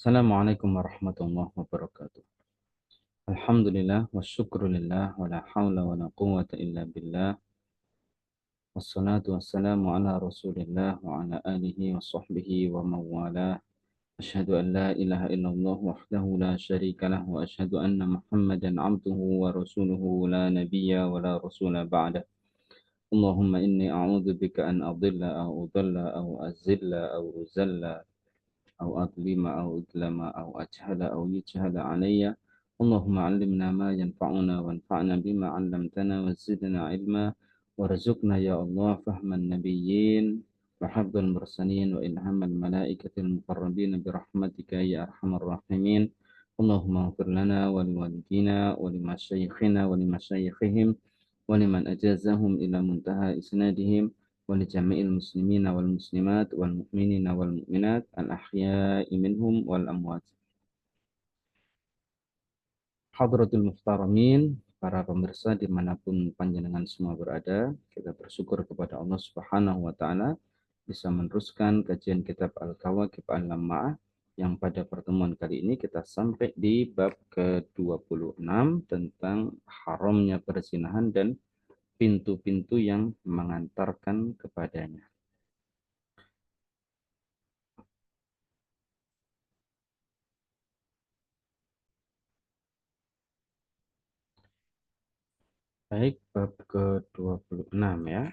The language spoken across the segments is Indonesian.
Assalamualaikum warahmatullahi wabarakatuh. Alhamdulillah wa syukrulillah wa la hawla wa la quwwata illa billah. Wassalatu wassalamu ala rasulillah wa ala alihi wa sahbihi wa mawalah. Asyhadu an la ilaha illallah wahdahu la syarika lah wa asyhadu anna Muhammadan abduhu wa rasuluhu la nabiyya wa la rasula ba'dah. Allahumma inni a'udzu bika an adilla aw udalla aw azilla aw uzalla أو أظلم أو أظلم أو أجهل أو يجهل علي. اللهم علمنا ما ينفعنا وانفعنا بما علمتنا وزدنا علما وارزقنا يا الله فهم النبيين وحفظ المرسلين وإلهام الملائكة المقربين برحمتك يا أرحم الراحمين. اللهم اغفر لنا ولوالدينا ولمشايخنا ولمشايخهم ولمن أجازهم إلى منتهى إسنادهم ولجميع المسلمين والمسلمات والمؤمنين والمؤمنات الأحياء منهم والأموات. Hadratul Muhtaramin, para pemirsa dimanapun panjenengan semua berada, kita bersyukur kepada Allah Subhanahu wa Ta'ala bisa meneruskan kajian kitab Al-Kawakib Al-Lamma'ah yang pada pertemuan kali ini kita sampai di bab ke-26 tentang haramnya perzinahan dan pintu-pintu yang mengantarkan kepadanya. Baik, bab ke-26 ya.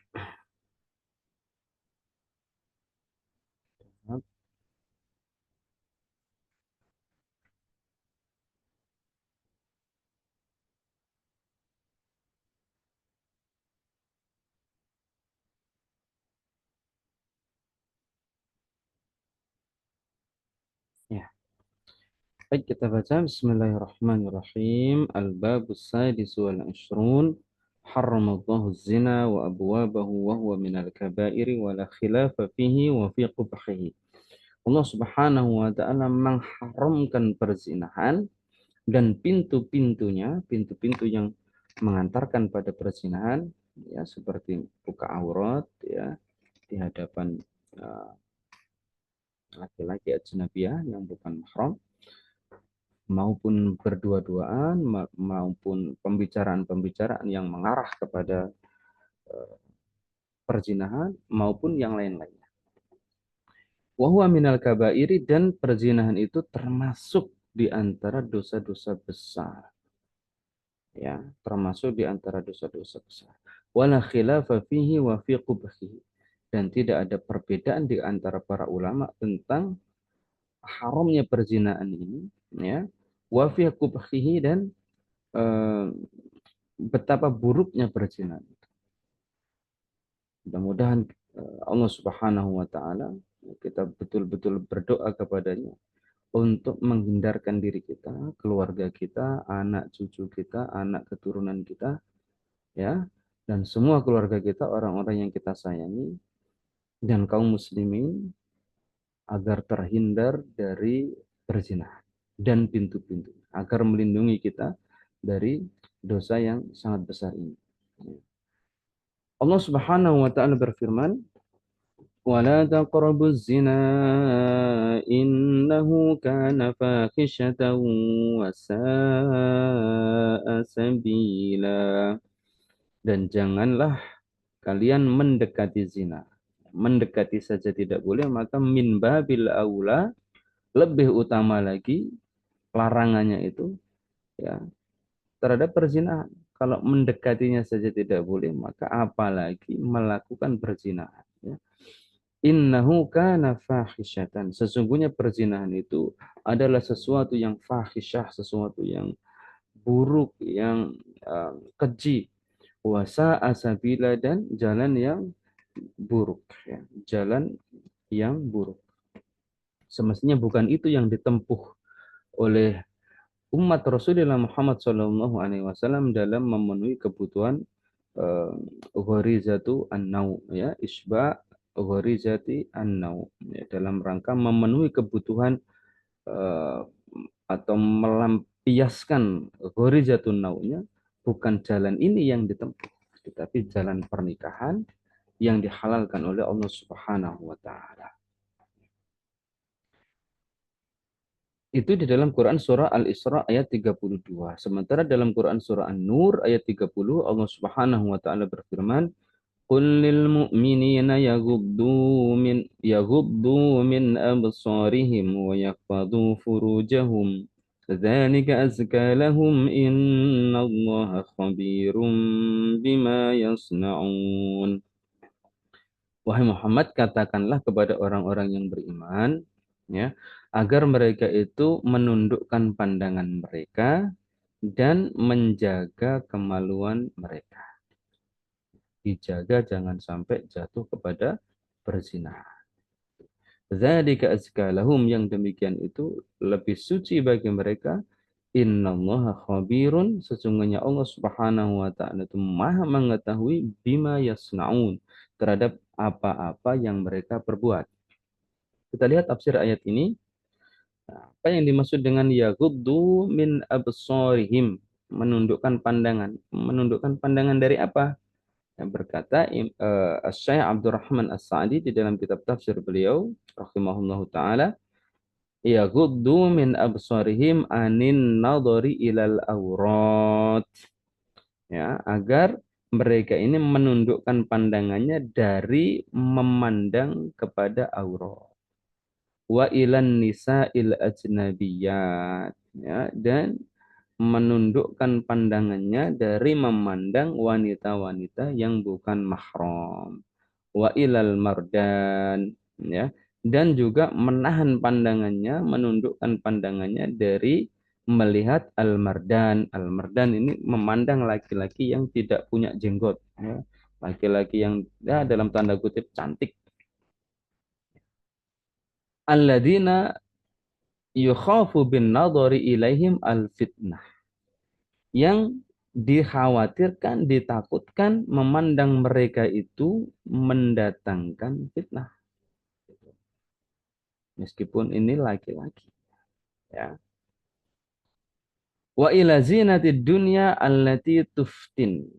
Ya. Baik, kita baca Bismillahirrahmanirrahim. Al-babus sadis wal ashrun. Harramallahu zina wa abwabahu wa huwa minal kabairi wa la khilafa fihi wa fi qubhihi. Allah Subhanahu wa taala mengharamkan perzinahan dan pintu-pintunya, pintu-pintu yang mengantarkan pada perzinahan ya seperti buka aurat ya di hadapan laki-laki ajnabiyah yang bukan mahram maupun berdua-duaan maupun pembicaraan-pembicaraan yang mengarah kepada perzinahan maupun yang lain-lainnya. Wa huwa minal kabairi, dan perzinahan itu termasuk di antara dosa-dosa besar. Ya, termasuk di antara dosa-dosa besar. Wala khilafa fihi wa fi qubhihi, dan tidak ada perbedaan di antara para ulama tentang haramnya perzinahan ini, ya, wa fi qubhihi, dan eh, betapa buruknya perzinahan. Mudah-mudahan Allah Subhanahu wa taala kita betul-betul berdoa kepadanya untuk menghindarkan diri kita, keluarga kita, anak cucu kita, anak keturunan kita, ya, dan semua keluarga kita, orang-orang yang kita sayangi, dan kaum muslimin agar terhindar dari perzinahan dan pintu-pintu, agar melindungi kita dari dosa yang sangat besar ini. Allah Subhanahu wa taala berfirman, ولا تقربوا الزنا إنه كان فاحشة وساء سبيلا. Dan janganlah kalian mendekati zina. Mendekati saja tidak boleh, maka min babil aula, lebih utama lagi larangannya itu ya terhadap perzinahan. Kalau mendekatinya saja tidak boleh, maka apalagi melakukan perzinahan. Ya. Innahu kana fahisyatan. Sesungguhnya perzinahan itu adalah sesuatu yang fahisyah, sesuatu yang buruk, yang keji. Wasa asabila, dan jalan yang buruk. Ya. Jalan yang buruk. Semestinya bukan itu yang ditempuh oleh umat Rasulullah Muhammad SAW dalam memenuhi kebutuhan gharizatu an-nau, ya, isba gharizati an-nau, ya, dalam rangka memenuhi kebutuhan uh, atau melampiaskan gharizatun naunya. Bukan jalan ini yang ditempuh, tetapi jalan pernikahan yang dihalalkan oleh Allah Subhanahu wa taala. Itu di dalam Quran surah Al-Isra ayat 32. Sementara dalam Quran surah An-Nur ayat 30 Allah Subhanahu wa taala berfirman, "Qul lil mu'minina yaghuddu min absarihim wa yahfadhu furujahum. Dzalika azka lahum innallaha khabirum bima yasna'un." Wahai Muhammad, katakanlah kepada orang-orang yang beriman, ya, agar mereka itu menundukkan pandangan mereka dan menjaga kemaluan mereka. Dijaga jangan sampai jatuh kepada perzinahan. Dzalika azka lahum, yang demikian itu lebih suci bagi mereka. Innallaha khabirun, sesungguhnya Allah Subhanahu wa taala itu Maha mengetahui bima yasnaun, terhadap apa-apa yang mereka perbuat. Kita lihat tafsir ayat ini. Apa yang dimaksud dengan yaghuddu min absarihim? Menundukkan pandangan. Menundukkan pandangan dari apa? Yang berkata Syekh Abdurrahman As-Sa'di di dalam kitab tafsir beliau rahimahullahu taala, yaghuddu min absarihim anin nadhari ilal aurat. Ya, agar mereka ini menundukkan pandangannya dari memandang kepada aurat. Wa ilan nisa'il ajnabiyat, ya, dan menundukkan pandangannya dari memandang wanita-wanita yang bukan mahram. Wa ilal mardan, ya, dan juga menahan pandangannya, menundukkan pandangannya dari melihat al-mardan. Al-mardan ini memandang laki-laki yang tidak punya jenggot, ya. Laki-laki yang, ya, dalam tanda kutip cantik. Alladzina yukhafu bin nadhari ilaihim al-fitnah, yang dikhawatirkan, ditakutkan memandang mereka itu mendatangkan fitnah. Meskipun ini laki-laki, ya. Wa ila zinatid dunya allati tuftin,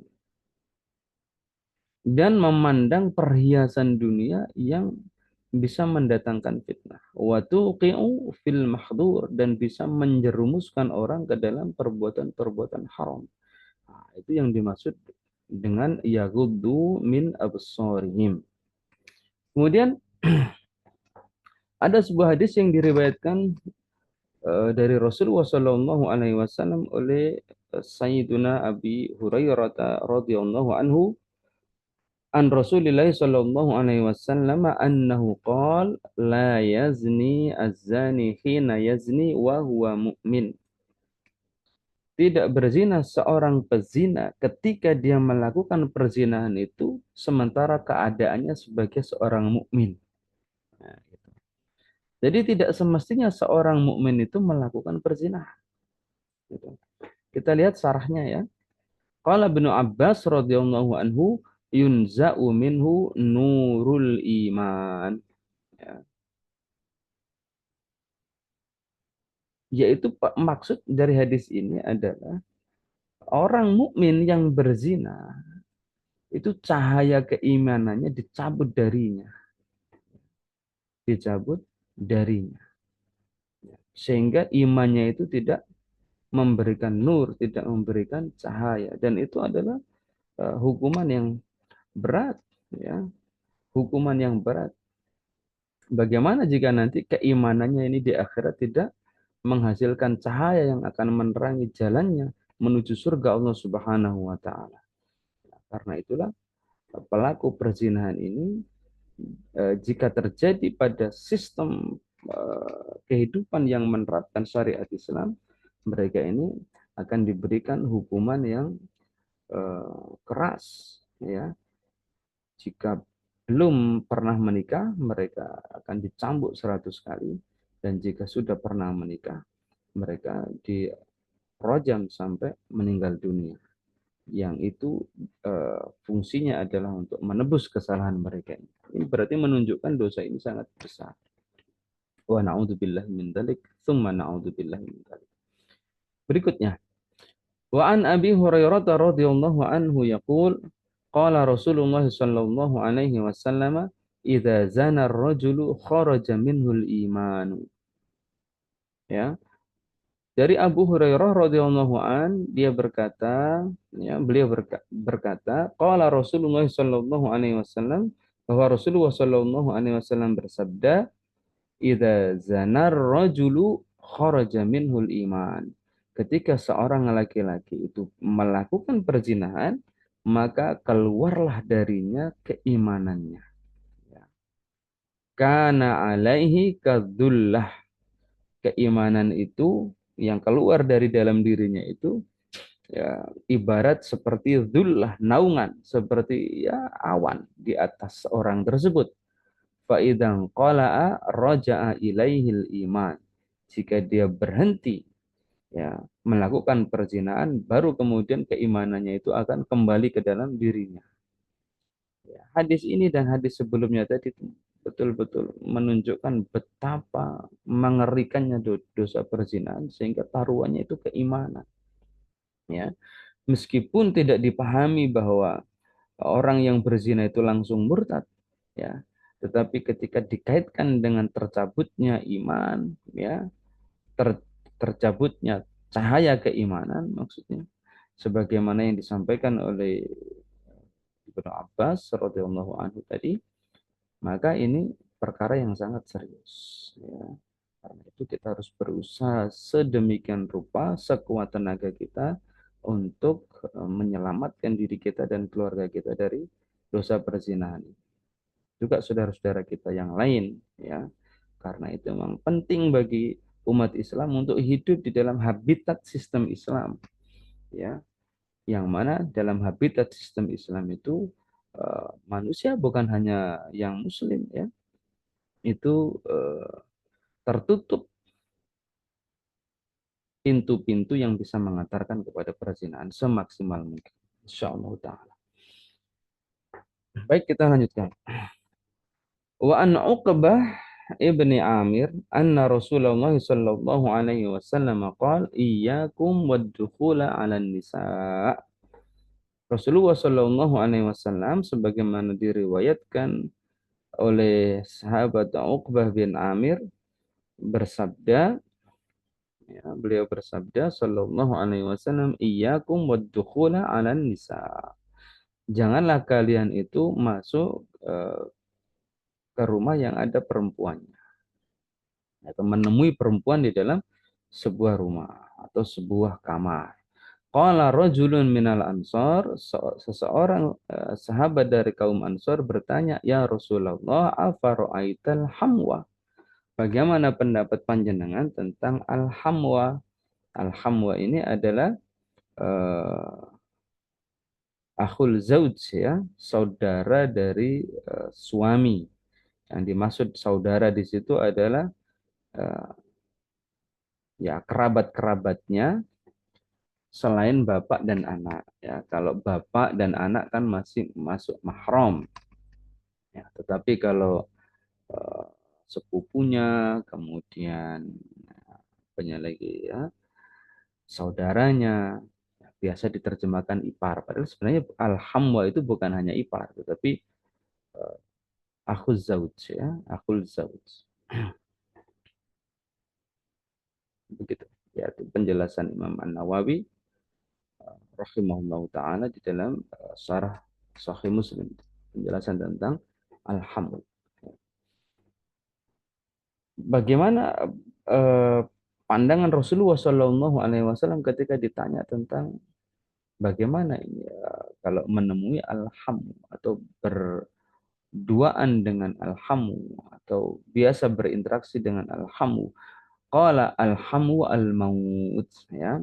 dan memandang perhiasan dunia yang bisa mendatangkan fitnah. Wa tuqi'u fil mahdur, dan bisa menjerumuskan orang ke dalam perbuatan-perbuatan haram. Nah, itu yang dimaksud dengan yaghuddu min absarihim. Kemudian ada sebuah hadis yang diriwayatkan dari Rasulullah Shallallahu Alaihi Wasallam oleh Sayyiduna Abi Hurairah radhiyallahu anhu, an Rasulillah Shallallahu Alaihi Wasallam annahu qala la yazni az-zani hina yazni wa huwa mu'min. Tidak berzina seorang pezina ketika dia melakukan perzinahan itu sementara keadaannya sebagai seorang mukmin. Nah, gitu. Jadi tidak semestinya seorang mukmin itu melakukan perzinahan. Gitu. Kita lihat sarahnya, ya. Qala Ibnu Abbas radhiyallahu anhu, yunza'u minhu nurul iman. Ya. Yaitu maksud dari hadis ini adalah orang mukmin yang berzina itu cahaya keimanannya dicabut darinya, dicabut darinya, sehingga imannya itu tidak memberikan nur, tidak memberikan cahaya, dan itu adalah hukuman yang berat, ya, hukuman yang berat. Bagaimana jika nanti keimanannya ini di akhirat tidak menghasilkan cahaya yang akan menerangi jalannya menuju surga Allah Subhanahu wa taala. Karena itulah pelaku perzinahan ini jika terjadi pada sistem kehidupan yang menerapkan syariat Islam, mereka ini akan diberikan hukuman yang keras, ya. Jika belum pernah menikah, mereka akan dicambuk 100 kali, dan jika sudah pernah menikah, mereka dirajam sampai meninggal dunia. Yang itu fungsinya adalah untuk menebus kesalahan mereka. Ini berarti menunjukkan dosa ini sangat besar. Wa na'udzubillahi min dzalik, tsumma na'udzubillahi min dzalik. Berikutnya, wa an Abi Hurairah radhiyallahu anhu yaqul, qala Rasulullah sallallahu alaihi wasallam, idza zana ar-rajulu kharaja minhu al-iman. Ya, dari Abu Hurairah radhiyallahu an dia berkata, ya, beliau berkata, qala Rasulullah sallallahu alaihi wasallam, bahwa Rasulullah sallallahu alaihi wasallam bersabda, "Idza zanar rajulu kharaja minhul iman." Ketika seorang laki-laki itu melakukan perzinahan, maka keluarlah darinya keimanannya. Ya. Kana alaihi kadzullah. Keimanan itu yang keluar dari dalam dirinya itu ya ibarat seperti dzullah, naungan, seperti ya awan di atas orang tersebut. Fa idzan qala'a raja'a ilaihil iman. Jika dia berhenti ya melakukan perzinahan, baru kemudian keimanannya itu akan kembali ke dalam dirinya. Ya, hadis ini dan hadis sebelumnya tadi betul-betul menunjukkan betapa mengerikannya dosa perzinahan sehingga taruhannya itu keimanan. Ya, meskipun tidak dipahami bahwa orang yang berzina itu langsung murtad, ya, tetapi ketika dikaitkan dengan tercabutnya iman, ya, ter, tercabutnya cahaya keimanan, maksudnya, sebagaimana yang disampaikan oleh Ibnu Abbas radhiyallahu anhu tadi, maka ini perkara yang sangat serius. Ya. Karena itu kita harus berusaha sedemikian rupa, sekuat tenaga kita untuk menyelamatkan diri kita dan keluarga kita dari dosa perzinahan. Juga saudara-saudara kita yang lain, ya. Karena itu memang penting bagi umat Islam untuk hidup di dalam habitat sistem Islam, ya. Yang mana dalam habitat sistem Islam itu manusia bukan hanya yang Muslim, ya, itu tertutup pintu-pintu yang bisa mengantarkan kepada perzinahan semaksimal mungkin. Insyaallah taala. Baik, kita lanjutkan. Wa an Uqbah ibni Amir anna Rasulullah sallallahu alaihi wasallam qala iyyakum wad-dukhula 'alan nisa. Rasulullah sallallahu alaihi wasallam sebagaimana diriwayatkan oleh sahabat Uqbah bin Amir bersabda, ya, beliau bersabda sallallahu alaihi wasallam, iyyakum wad-dukhula 'alan nisa. Janganlah kalian itu masuk ke rumah yang ada perempuannya, atau menemui perempuan di dalam sebuah rumah atau sebuah kamar. Qala rajulun minal ansar, seseorang sahabat dari kaum Ansar bertanya, "Ya Rasulullah, afara'aital hamwa?" Bagaimana pendapat panjenengan tentang al-hamwa? Al-hamwa ini adalah akhul zauj, ya, saudara dari suami. Yang dimaksud saudara di situ adalah eh, ya kerabat-kerabatnya selain bapak dan anak. Ya, kalau bapak dan anak kan masih masuk mahram. Ya, tetapi kalau eh, sepupunya, kemudian banyak lagi ya saudaranya, ya, biasa diterjemahkan ipar. Padahal sebenarnya al-hamwa itu bukan hanya ipar, tetapi akhul zauj, ya, akhul zauj. Begitu. Ya, itu penjelasan Imam An-Nawawi rahimahullah taala di dalam syarah Sahih Muslim, penjelasan tentang alhamd. Bagaimana eh, pandangan Rasulullah Shallallahu Alaihi Wasallam ketika ditanya tentang bagaimana ini kalau menemui alham atau berduaan dengan alhamu atau biasa berinteraksi dengan alhamu. Qala alhamu al-maut, ya.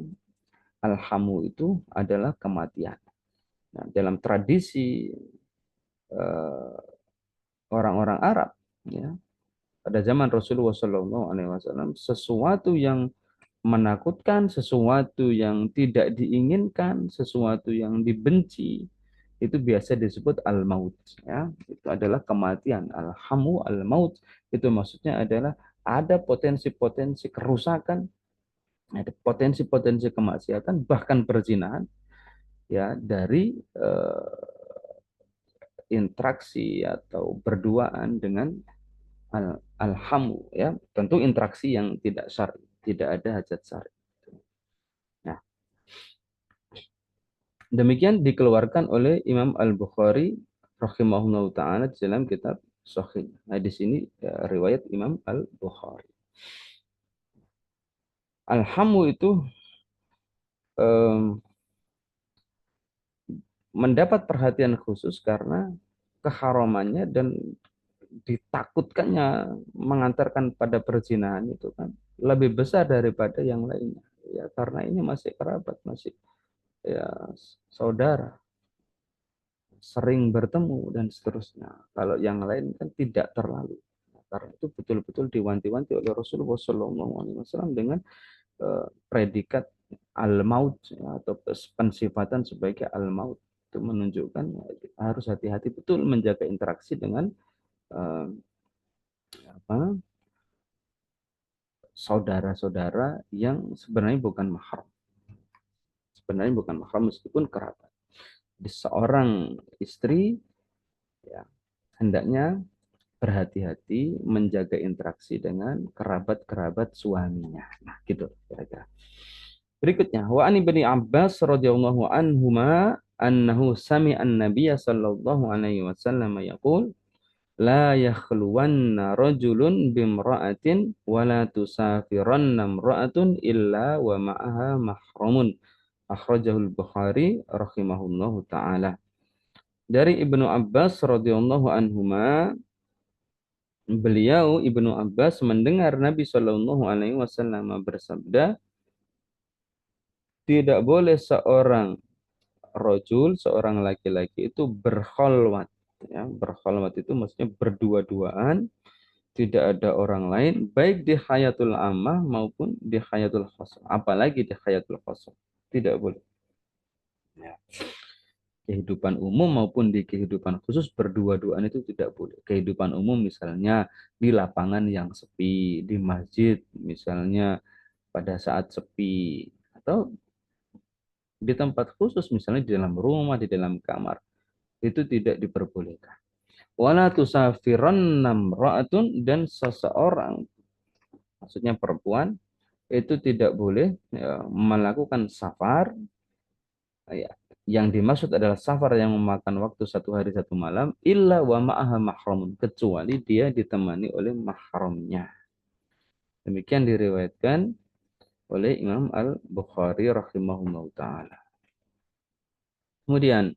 Alhamu itu adalah kematian. Nah, dalam tradisi eh, orang-orang Arab, ya, pada zaman Rasulullah SAW, sesuatu yang menakutkan, sesuatu yang tidak diinginkan, sesuatu yang dibenci, itu biasa disebut al-maut. Ya. Itu adalah kematian. Al-hamu al-maut, itu maksudnya adalah ada potensi-potensi kerusakan, ada potensi-potensi kemaksiatan, bahkan perzinahan, ya, dari interaksi atau berduaan dengan alhamu, ya, tentu interaksi yang tidak syar'i. tidak ada hajat syar'i. Nah, demikian dikeluarkan oleh Imam Al-Bukhari rahimahullah taala di dalam kitab Sahih. Nah, di sini ya, riwayat Imam Al-Bukhari. Alhamu itu em, mendapat perhatian khusus karena keharamannya dan ditakutkannya mengantarkan pada perzinahan itu kan lebih besar daripada yang lainnya. Ya, karena ini masih kerabat, masih ya saudara, sering bertemu dan seterusnya. Kalau yang lain kan tidak terlalu. Nah, karena itu betul-betul diwanti-wanti oleh Rasulullah SAW dengan predikat al-maut ya, atau pensifatan sebagai al-maut itu menunjukkan ya, kita harus hati-hati betul menjaga interaksi dengan eh, apa saudara-saudara yang sebenarnya bukan mahram. Sebenarnya bukan mahram meskipun kerabat. Di seorang istri ya hendaknya berhati-hati menjaga interaksi dengan kerabat-kerabat suaminya. Nah, gitu kira-kira. Berikutnya, wa an ibni Abbas radhiyallahu anhuma annahu sami'a an-nabiy sallallahu alaihi wasallam yaqul la yakhluwanna rajulun bimra'atin wa la tusafiranna imra'atun illa wa ma'aha mahramun. Akhrajahul Bukhari rahimahullahu taala. Dari Ibnu Abbas radhiyallahu anhuma, beliau Ibnu Abbas mendengar Nabi Shallallahu alaihi wasallam bersabda, tidak boleh seorang rojul, seorang laki-laki itu berkholwat. Ya, berkholwat itu maksudnya berdua-duaan, tidak ada orang lain, baik di hayatul ammah maupun di hayatul khosah. Apalagi di hayatul khosah. Tidak boleh. Ya. Kehidupan umum maupun di kehidupan khusus berdua-duaan itu tidak boleh. Kehidupan umum misalnya di lapangan yang sepi, di masjid misalnya pada saat sepi, atau di tempat khusus misalnya di dalam rumah, di dalam kamar. Itu tidak diperbolehkan. Wala tusafiranna imra'atun, dan seseorang, maksudnya perempuan, itu tidak boleh ya, melakukan safar ya, yang dimaksud adalah safar yang memakan waktu 1 hari 1 malam illa wa ma'aha mahramun, kecuali dia ditemani oleh mahramnya. Demikian diriwayatkan oleh Imam Al-Bukhari rahimahullah taala. Kemudian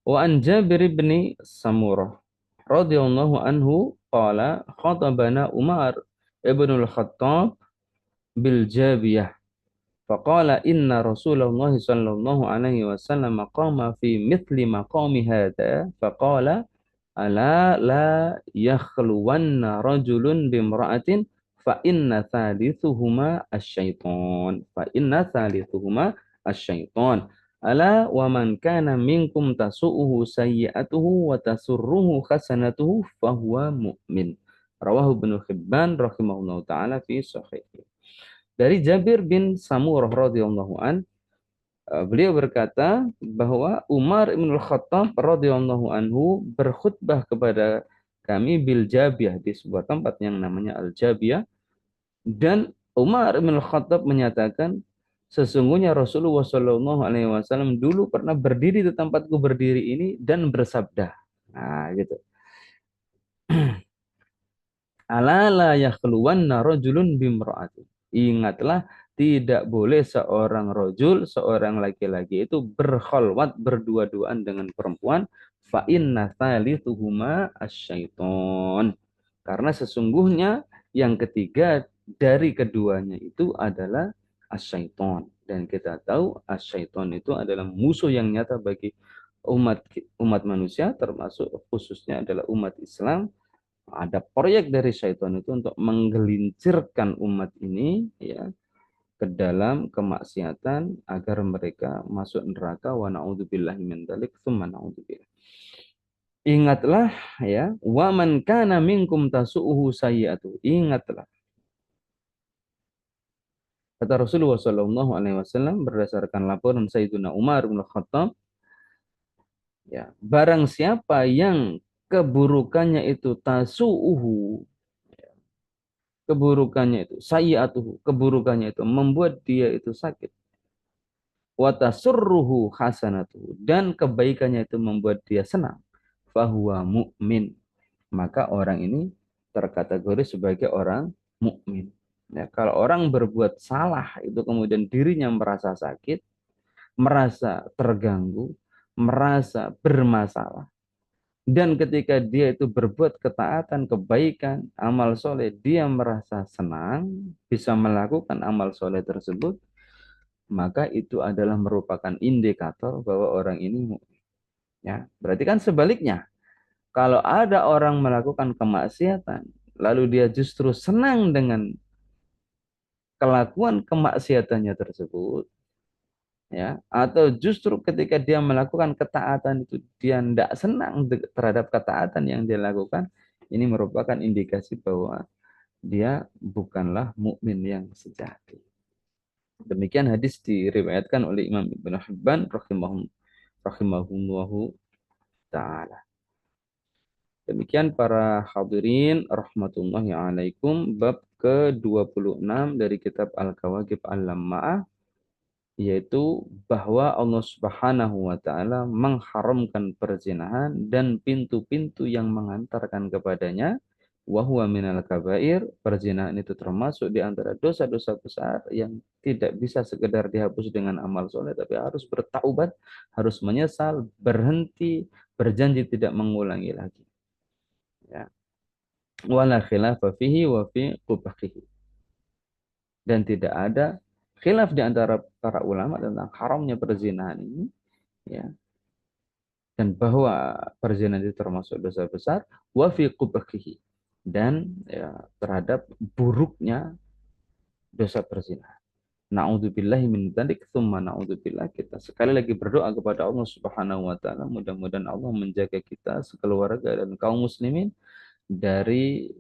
wa an Jabir bin Samurah radhiyallahu anhu qala khatabana Umar ibn al-Khattab bil Jabiyah faqala inna Rasulullah sallallahu alaihi wasallam qama fi mithli maqami hadha faqala ala la yakhluwanna rajulun bimra'atin fa inna thalithuhuma asy-syaitan ala wa man kana minkum tasu'uhu sayyi'atuhu wa tasurruhu hasanatuhu fahuwa mu'min. Rawahu Ibnu Hibban rahimahullahu taala fi sahih. Dari Jabir bin Samurah radhiyallahu an, beliau berkata bahwa Umar bin Khattab radhiyallahu anhu berkhutbah kepada kami bil Jabiyah, di sebuah tempat yang namanya Al Jabiyah, dan Umar bin Khattab menyatakan sesungguhnya Rasulullah Shallallahu alaihi wasallam dulu pernah berdiri di tempatku berdiri ini dan bersabda. Nah, gitu. Ala la yakhluwanna rajulun bimra'atin. Ingatlah, tidak boleh seorang rojul, seorang laki-laki itu berkholwat, berdua-duaan dengan perempuan. Fa inna thalithuhuma asyaiton. Karena sesungguhnya yang ketiga dari keduanya itu adalah asyaiton. Dan kita tahu asyaiton itu adalah musuh yang nyata bagi umat umat manusia, termasuk khususnya adalah umat Islam. Ada proyek dari syaitan itu untuk menggelincirkan umat ini ya ke dalam kemaksiatan agar mereka masuk neraka, wa naudzubillahi min dzalik tsumma naudzubillah. Ingatlah ya, wa man kana minkum tasu'uhu sayyi'atu. Ingatlah, kata Rasulullah Shallallahu alaihi wasallam berdasarkan laporan Sayyidina Umar bin Khattab, ya, barang siapa yang keburukannya itu tasu'uhu, keburukannya itu, sayyi'atuhu, keburukannya itu membuat dia itu sakit. Wa tasurruhu hasanatuhu, dan kebaikannya itu membuat dia senang. Fahuwa mu'min, maka orang ini terkategori sebagai orang mukmin. Ya, kalau orang berbuat salah itu kemudian dirinya merasa sakit, merasa terganggu, merasa bermasalah, dan ketika dia itu berbuat ketaatan, kebaikan, amal soleh, dia merasa senang, bisa melakukan amal soleh tersebut, maka itu adalah merupakan indikator bahwa orang ini mukmin. Ya, berarti kan sebaliknya, kalau ada orang melakukan kemaksiatan, lalu dia justru senang dengan kelakuan kemaksiatannya tersebut, ya, atau justru ketika dia melakukan ketaatan itu dia tidak senang terhadap ketaatan yang dia lakukan, ini merupakan indikasi bahwa dia bukanlah mukmin yang sejati. Demikian hadis diriwayatkan oleh Imam Ibnu Hibban rahimahullahu taala. Demikian para hadirin rahmatullahi alaikum, bab ke-26 dari kitab Al-Kawakib Al-Lamma'ah, yaitu bahwa Allah Subhanahu wa taala mengharamkan perzinahan dan pintu-pintu yang mengantarkan kepadanya. Wa huwa minal kabair, perzinahan itu termasuk di antara dosa-dosa besar yang tidak bisa sekedar dihapus dengan amal soleh, tapi harus bertaubat, harus menyesal, berhenti, berjanji tidak mengulangi lagi. Ya. Wala khilafa fihi wa fi qubahihi. Dan tidak ada khilaf di antara para ulama tentang haramnya perzinahan ini, ya, dan bahwa perzinahan itu termasuk dosa besar, wa fi qubahihi, dan ya, terhadap buruknya dosa perzinahan. Na'udzubillahi min dzalik, tsumma na'udzubillah. Kita sekali lagi berdoa kepada Allah Subhanahu wa taala, mudah-mudahan Allah menjaga kita sekeluarga dan kaum muslimin dari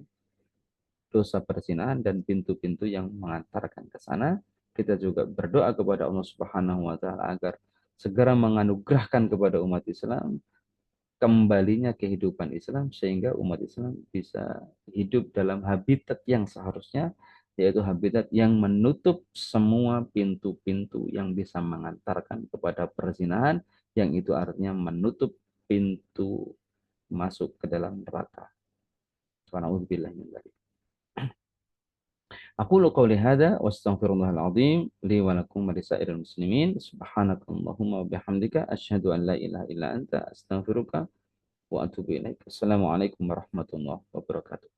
dosa perzinahan dan pintu-pintu yang mengantarkan ke sana. Kita juga berdoa kepada Allah Subhanahu wa taala agar segera menganugerahkan kepada umat Islam kembalinya kehidupan Islam, sehingga umat Islam bisa hidup dalam habitat yang seharusnya, yaitu habitat yang menutup semua pintu-pintu yang bisa mengantarkan kepada perzinahan, yang itu artinya menutup pintu masuk ke dalam neraka. Subhanallah. أقول قولي هذا وأستغفر الله العظيم لي ولكم ولسائر المسلمين. سبحانك اللهم وبحمدك أشهد أن لا إله إلا أنت أستغفرك وأتوب إليك. السلام عليكم ورحمة الله وبركاته.